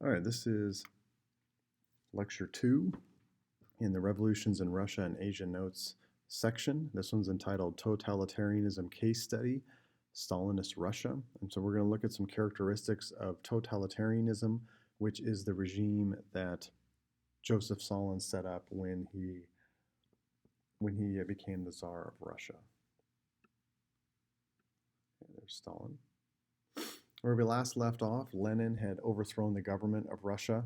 All right, this is lecture 2 in the Revolutions in Russia and Asian Notes section. This one's entitled Totalitarianism Case Study, Stalinist Russia. And so we're going to look at some characteristics of totalitarianism, which is the regime that Joseph Stalin set up when he became the Tsar of Russia. Okay, there's Stalin. Where we last left off, Lenin had overthrown the government of Russia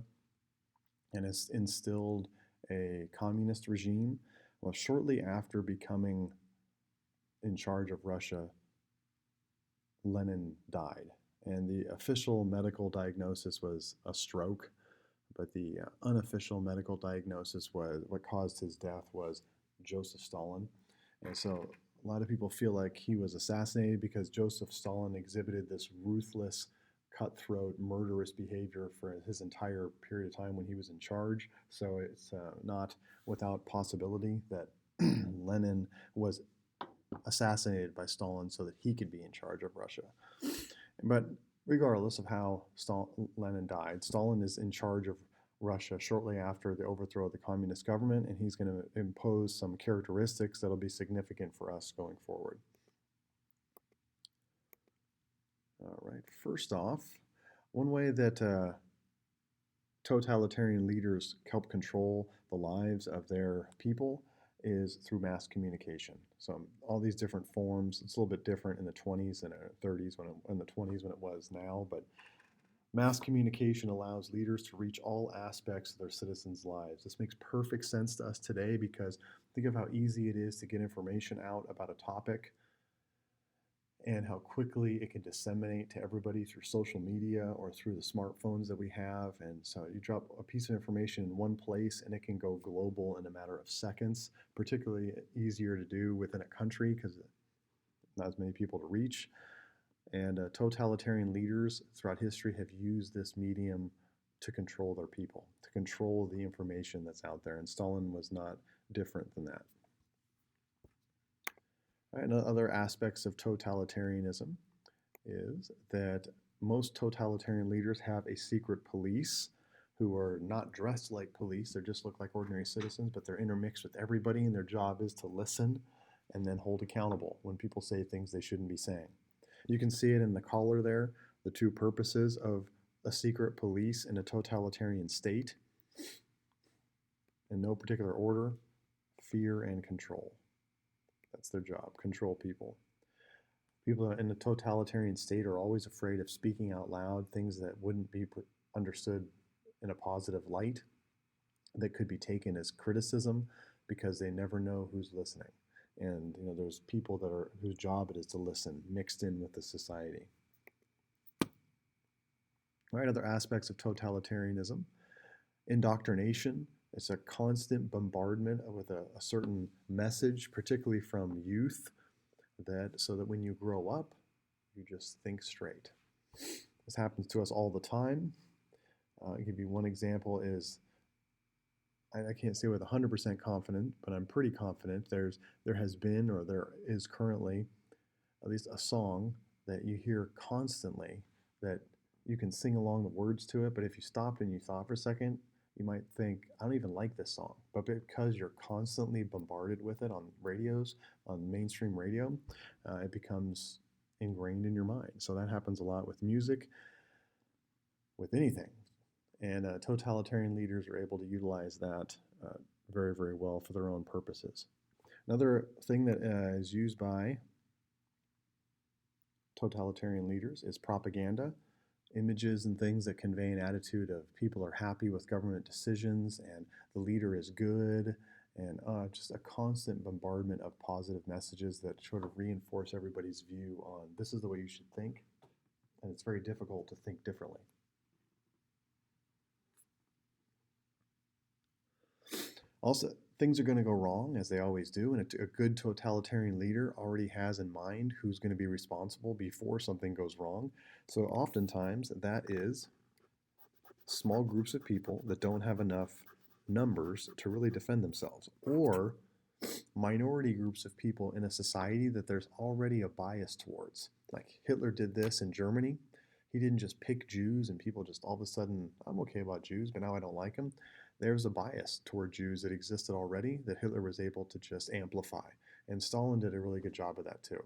and has instilled a communist regime. Well, shortly after becoming in charge of Russia, Lenin died. And the official medical diagnosis was a stroke, but the unofficial medical diagnosis was what caused his death was Joseph Stalin. And so a lot of people feel like he was assassinated because Joseph Stalin exhibited this ruthless, cutthroat, murderous behavior for his entire period of time when he was in charge. So it's not without possibility that Lenin was assassinated by Stalin so that he could be in charge of Russia. But regardless of how Lenin died, Stalin is in charge of Russia shortly after the overthrow of the communist government, and he's going to impose some characteristics that'll be significant for us going forward. All right, first off, one way that totalitarian leaders help control the lives of their people is through mass communication. So all these different forms, it's a little bit different in the 20s and 30s in the 20s when it was now, but mass communication allows leaders to reach all aspects of their citizens' lives. This makes perfect sense to us today because think of how easy it is to get information out about a topic and how quickly it can disseminate to everybody through social media or through the smartphones that we have. And so you drop a piece of information in one place and it can go global in a matter of seconds, particularly easier to do within a country because not as many people to reach. And totalitarian leaders throughout history have used this medium to control their people, to control the information that's out there. And Stalin was not different than that. All right, other aspects of totalitarianism is that most totalitarian leaders have a secret police who are not dressed like police. They just look like ordinary citizens, but they're intermixed with everybody, and their job is to listen and then hold accountable when people say things they shouldn't be saying. You can see it in the collar there, the two purposes of a secret police in a totalitarian state. In no particular order, fear and control. That's their job, control people. People in a totalitarian state are always afraid of speaking out loud things that wouldn't be understood in a positive light, that could be taken as criticism because they never know who's listening. And there's people that are whose job it is to listen, mixed in with the society. All right, other aspects of totalitarianism. Indoctrination. It's a constant bombardment with a certain message, particularly from youth, so that when you grow up, you just think straight. This happens to us all the time. I'll give you one example is, I can't say with 100% confident, but I'm pretty confident there has been or there is currently at least a song that you hear constantly that you can sing along the words to it, but if you stopped and you thought for a second, you might think, I don't even like this song. But because you're constantly bombarded with it on radios, on mainstream radio, it becomes ingrained in your mind. So that happens a lot with music, with anything. And totalitarian leaders are able to utilize that very, very well for their own purposes. Another thing that is used by totalitarian leaders is propaganda. Images and things that convey an attitude of people are happy with government decisions and the leader is good, and just a constant bombardment of positive messages that sort of reinforce everybody's view on this is the way you should think, and it's very difficult to think differently. Also, things are going to go wrong, as they always do, and a good totalitarian leader already has in mind who's going to be responsible before something goes wrong. So oftentimes that is small groups of people that don't have enough numbers to really defend themselves, or minority groups of people in a society that there's already a bias towards. Like Hitler did this in Germany. He didn't just pick Jews and people just all of a sudden, I'm okay about Jews, but now I don't like them. There's a bias toward Jews that existed already that Hitler was able to just amplify. And Stalin did a really good job of that too.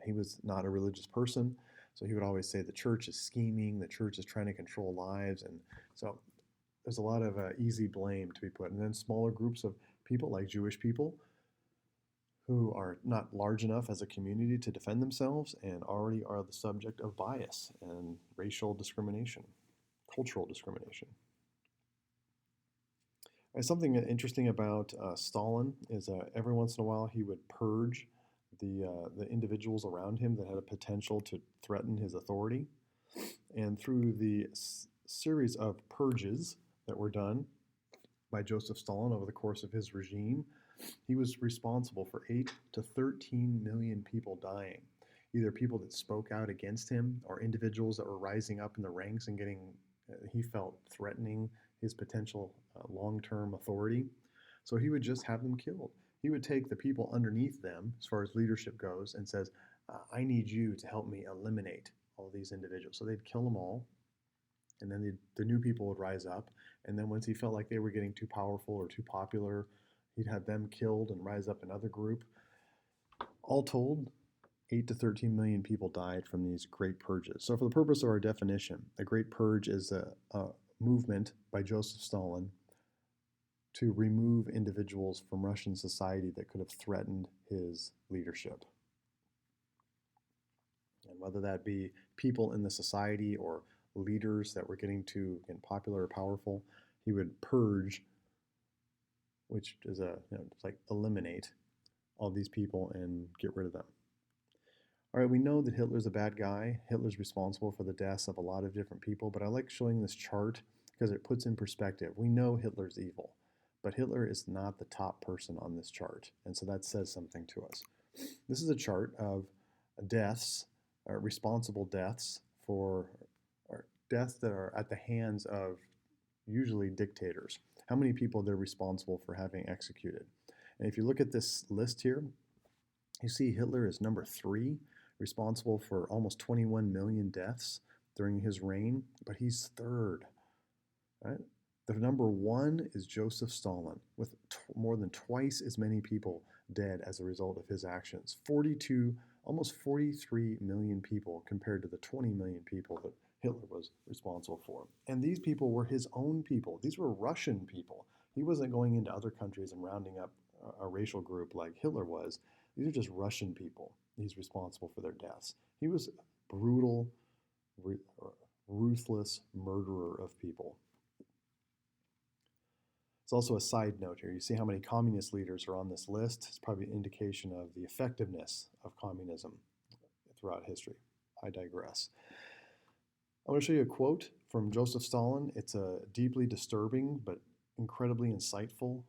He was not a religious person, so he would always say the church is scheming, the church is trying to control lives. And so there's a lot of easy blame to be put. And then smaller groups of people, like Jewish people, who are not large enough as a community to defend themselves and already are the subject of bias and racial discrimination, cultural discrimination. And something interesting about Stalin is every once in a while he would purge the individuals around him that had a potential to threaten his authority. And through the series of purges that were done by Joseph Stalin over the course of his regime, he was responsible for 8 to 13 million people dying, either people that spoke out against him or individuals that were rising up in the ranks and getting, he felt, threatening his potential long-term authority. So he would just have them killed. He would take the people underneath them, as far as leadership goes, and says, I need you to help me eliminate all these individuals. So they'd kill them all, and then the new people would rise up. And then once he felt like they were getting too powerful or too popular, he'd have them killed and rise up another group. All told, 8 to 13 million people died from these great purges. So for the purpose of our definition, a great purge is a movement by Joseph Stalin to remove individuals from Russian society that could have threatened his leadership. And whether that be people in the society or leaders that were getting too popular or powerful, he would purge, which is it's like eliminate all these people and get rid of them. All right, we know that Hitler's a bad guy. Hitler's responsible for the deaths of a lot of different people, but I like showing this chart because it puts in perspective. We know Hitler's evil, but Hitler is not the top person on this chart, and so that says something to us. This is a chart of deaths, responsible deaths for deaths that are at the hands of usually dictators. How many people they're responsible for having executed. And if you look at this list here, you see Hitler is number 3, responsible for almost 21 million deaths during his reign, but he's 3rd. Right? The number 1 is Joseph Stalin, with more than twice as many people dead as a result of his actions. 42, almost 43 million people compared to the 20 million people that Hitler was responsible for. And these people were his own people. These were Russian people. He wasn't going into other countries and rounding up a racial group like Hitler was. These are just Russian people he's responsible for their deaths. He was a brutal, ruthless murderer of people. It's also a side note here. You see how many communist leaders are on this list. It's probably an indication of the effectiveness of communism throughout history. I digress. I want to show you a quote from Joseph Stalin. It's a deeply disturbing but incredibly insightful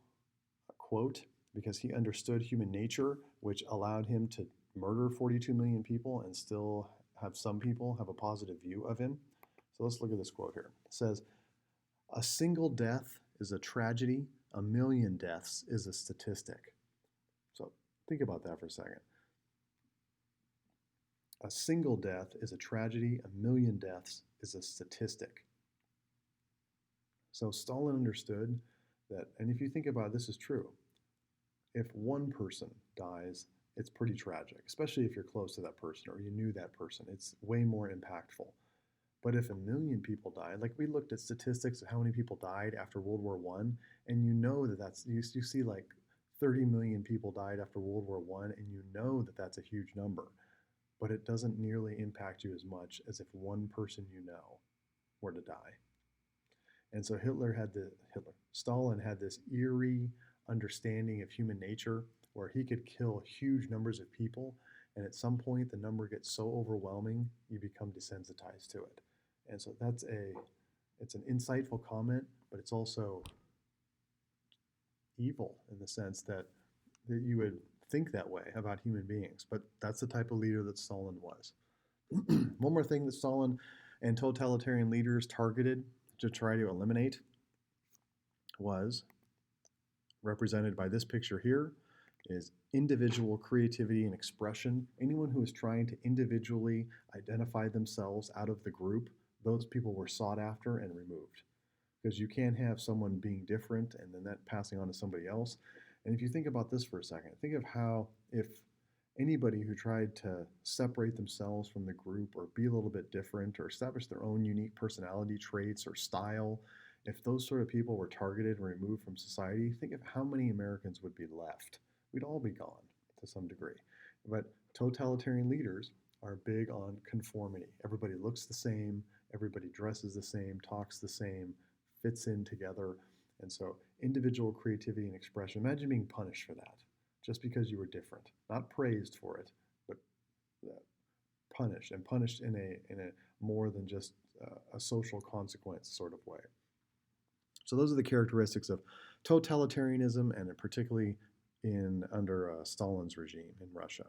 quote because he understood human nature, which allowed him to murder 42 million people and still have some people have a positive view of him. So let's look at this quote here. It says, "A single death is a tragedy, a million deaths is a statistic." So think about that for a second. A single death is a tragedy, a million deaths is a statistic. So Stalin understood that, and if you think about it, this is true. If one person dies, it's pretty tragic, especially if you're close to that person or you knew that person. It's way more impactful. But if a million people died, like we looked at statistics of how many people died after World War I, and you know that you see like 30 million people died after World War I, and you know that that's a huge number. But it doesn't nearly impact you as much as if one person you know were to die. And so Stalin had this eerie understanding of human nature where he could kill huge numbers of people, and at some point the number gets so overwhelming you become desensitized to it. And so it's an insightful comment, but it's also evil in the sense that you would think that way about human beings, but that's the type of leader that Stalin was. One more thing that Stalin and totalitarian leaders targeted to try to eliminate was represented by this picture here. is individual creativity and expression. Anyone who is trying to individually identify themselves out of the group, those people were sought after and removed. Because you can't have someone being different and then that passing on to somebody else. And if you think about this for a second, think of how if anybody who tried to separate themselves from the group or be a little bit different or establish their own unique personality traits or style, if those sort of people were targeted and removed from society, think of how many Americans would be left. We'd all be gone to some degree. But totalitarian leaders are big on conformity. Everybody looks the same, everybody dresses the same, talks the same, fits in together. And so individual creativity and expression, imagine being punished for that just because you were different, not praised for it, but punished, and punished in a more than just a social consequence sort of way. So those are the characteristics of totalitarianism, and particularly in under Stalin's regime in Russia.